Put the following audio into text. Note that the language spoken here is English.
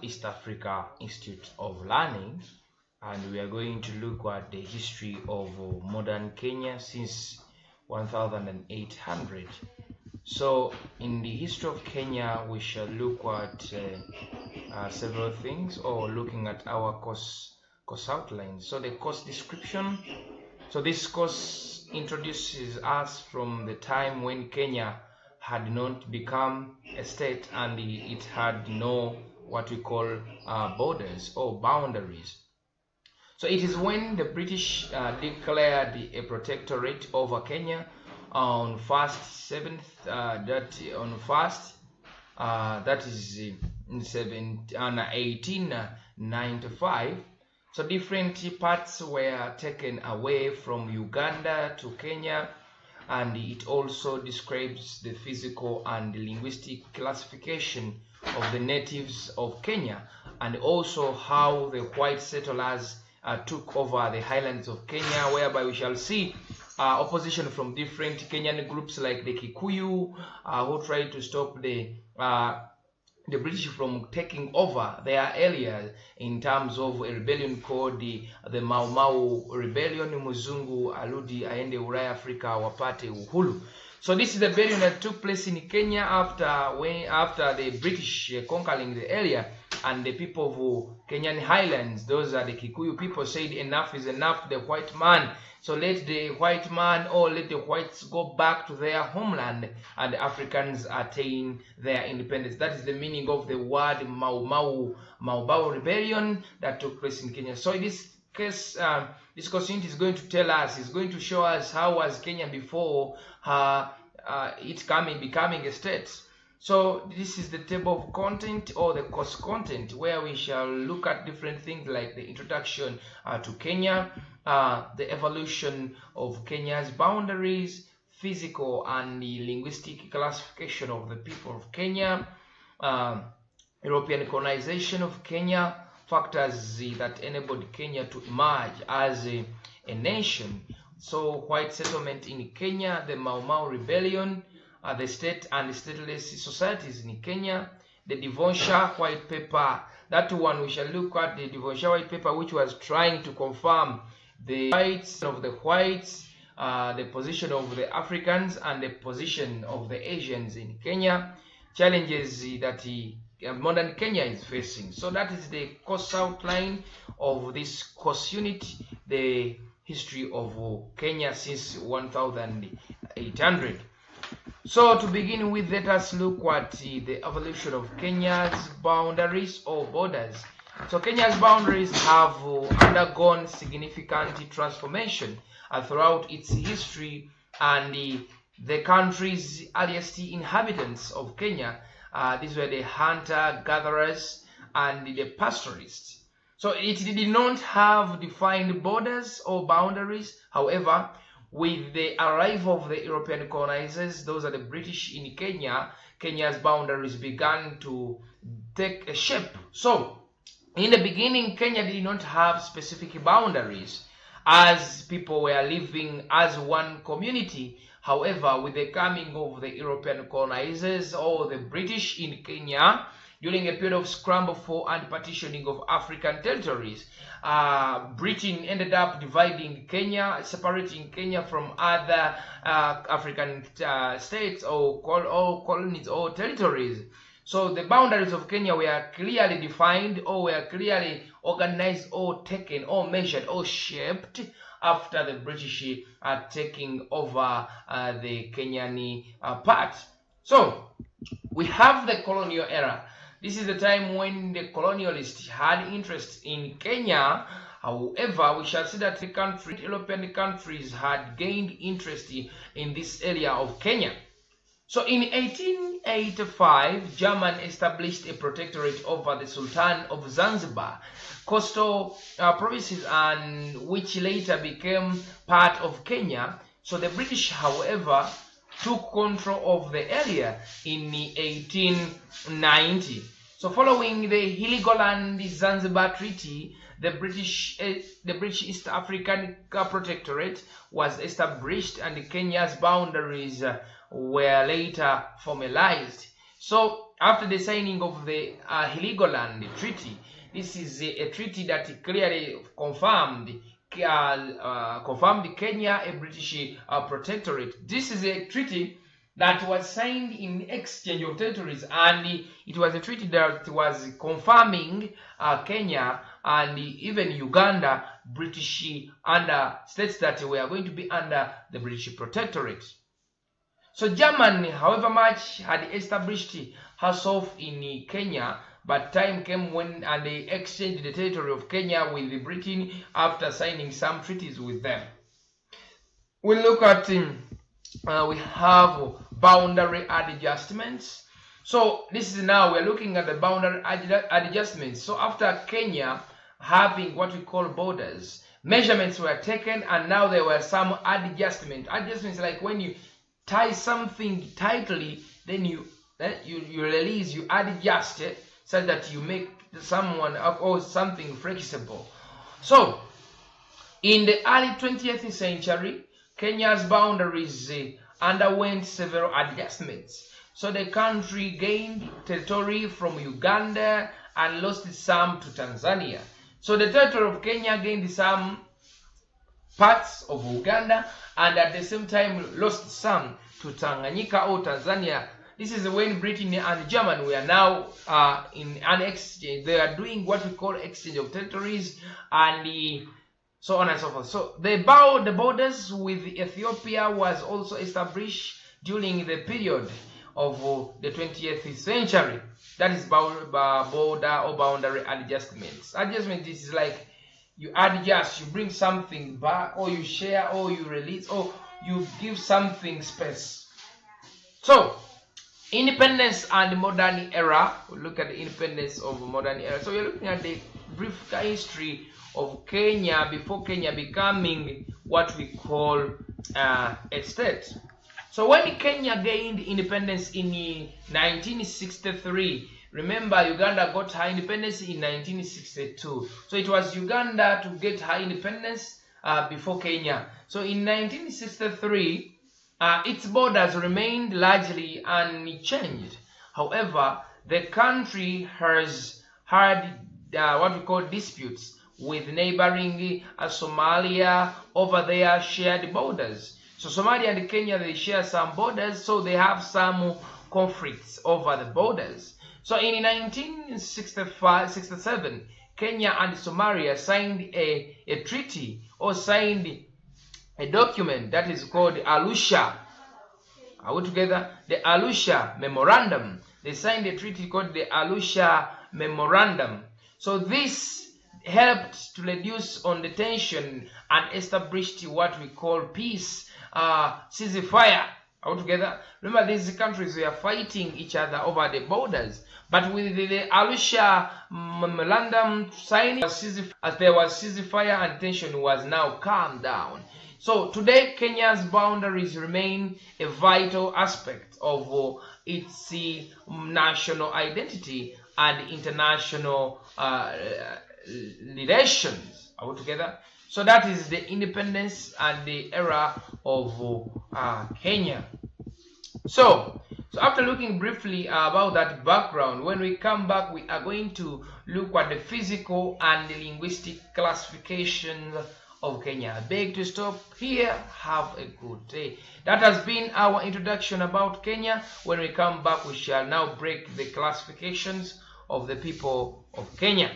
East Africa Institute of Learning, and we are going to look at the history of modern Kenya since 1800. So in the history of Kenya, we shall look at several things, or looking at our course outline. So the course description. So this course introduces us from the time when Kenya had not become a state and it had no what we call borders or boundaries. So it is when the British declared a protectorate over Kenya on 1st 7th that is in 1895. So different parts were taken away from Uganda to Kenya, and it also describes the physical and linguistic classification of the natives of Kenya, and also how the white settlers took over the highlands of Kenya, whereby we shall see opposition from different Kenyan groups like the Kikuyu, who tried to stop the British from taking over their area in terms of a rebellion called the Mau Mau Rebellion. Muzungu aludi aende Ulaya Afrika wapate uhuru. So this is the rebellion that took place in Kenya after the British conquering the area, and the people of Kenyan highlands, those are the Kikuyu people, said enough is enough, the white man. So let the white man, or let the whites go back to their homeland, and the Africans attain their independence. That is the meaning of the word Mau Mau Rebellion that took place in Kenya. So in this case, this course unit is going to tell us, is going to show us how was Kenya before it becoming a state. So this is the table of content, or the course content, where we shall look at different things like the introduction to Kenya, the evolution of Kenya's boundaries, physical and the linguistic classification of the people of Kenya, European colonization of Kenya, factors that enabled Kenya to emerge as a nation. So white settlement in Kenya, the Mau Mau Rebellion, the state and stateless societies in Kenya, the Devonshire White Paper. That one we shall look at, the Devonshire White Paper, which was trying to confirm the rights of the whites, the position of the Africans, and the position of the Asians in Kenya, challenges that modern Kenya is facing. So that is the course outline of this course unit, the history of Kenya since 1800. So to begin with, let us look at the evolution of Kenya's boundaries or borders. So Kenya's boundaries have undergone significant transformation throughout its history, and the country's earliest inhabitants of Kenya, these were the hunter-gatherers and the pastoralists. So it did not have defined borders or boundaries. However, with the arrival of the European colonizers, those are the British in Kenya, Kenya's boundaries began to take a shape. So in the beginning, Kenya did not have specific boundaries, as people were living as one community. However, with the coming of the European colonizers, or the British in Kenya, during a period of scramble for and partitioning of African territories, Britain ended up dividing Kenya, separating Kenya from other African states or colonies or territories. So the boundaries of Kenya were clearly defined, or were clearly organized, or taken, or measured, or shaped after the British taking over the Kenyan part. So we have the colonial era. This is the time when the colonialists had interest in Kenya. However, we shall see that the European countries had gained interest in this area of Kenya. So in 1885, Germany established a protectorate over the Sultan of Zanzibar, coastal provinces, and which later became part of Kenya. So the British, however, took control of the area in 1890. So following the Heligoland Zanzibar Treaty, the British East African Protectorate was established, and Kenya's boundaries were later formalized. So after the signing of the Heligoland Treaty. This is a treaty that clearly confirmed Kenya a British protectorate. This is a treaty that was signed in exchange of territories, and it was a treaty that was confirming Kenya and even Uganda British under states that were going to be under the British protectorate. So Germany, however much, had established herself in Kenya, but time came when they exchanged the territory of Kenya with Britain after signing some treaties with them. We look at we have boundary adjustments. So this is now we're looking at the boundary adjustments. So after Kenya having what we call borders, measurements were taken, and now there were some adjustments. Adjustments like when you tie something tightly, then you release, you adjust it so that you make someone or something flexible. So in the early 20th century, Kenya's boundaries underwent several adjustments. So the country gained territory from Uganda and lost some to Tanzania. So the territory of Kenya gained some parts of Uganda and at the same time lost some to Tanganyika or Tanzania. This is when Britain and Germany were now in an exchange. They are doing what we call exchange of territories and so on and so forth. So the borders with Ethiopia was also established during the period of the 20th century. That is border or boundary adjustments. Adjustment is like you adjust, you bring something back, or you share, or you release, or you give something space. So independence and modern era. We'll look at the independence of modern era. So we're looking at the brief history of Kenya before Kenya becoming what we call a state. So when Kenya gained independence in 1963, remember Uganda got her independence in 1962. So it was Uganda to get her independence before Kenya. So in 1963, its borders remained largely unchanged. However, the country has had what we call disputes with neighboring Somalia over their shared borders. So Somalia and Kenya, they share some borders, so they have some conflicts over the borders. So in 1967, Kenya and Somalia signed a treaty or signed a document that is called Arusha. Are we together? The Arusha Memorandum. They signed a treaty called the Arusha Memorandum. So this helped to reduce on the tension and established what we call peace, ceasefire. Are we together? Remember, these countries were fighting each other over the borders. But with the Arusha Memorandum signing, as there was ceasefire and tension was now calmed down. So today, Kenya's boundaries remain a vital aspect of its national identity and international relations. Are we together? So that is the independence and the era of Kenya. So after looking briefly about that background, when we come back, we are going to look at the physical and the linguistic classifications of Kenya. I beg to stop here. Have a good day. That has been our introduction about Kenya. When we come back, we shall now break the classifications of the people of Kenya.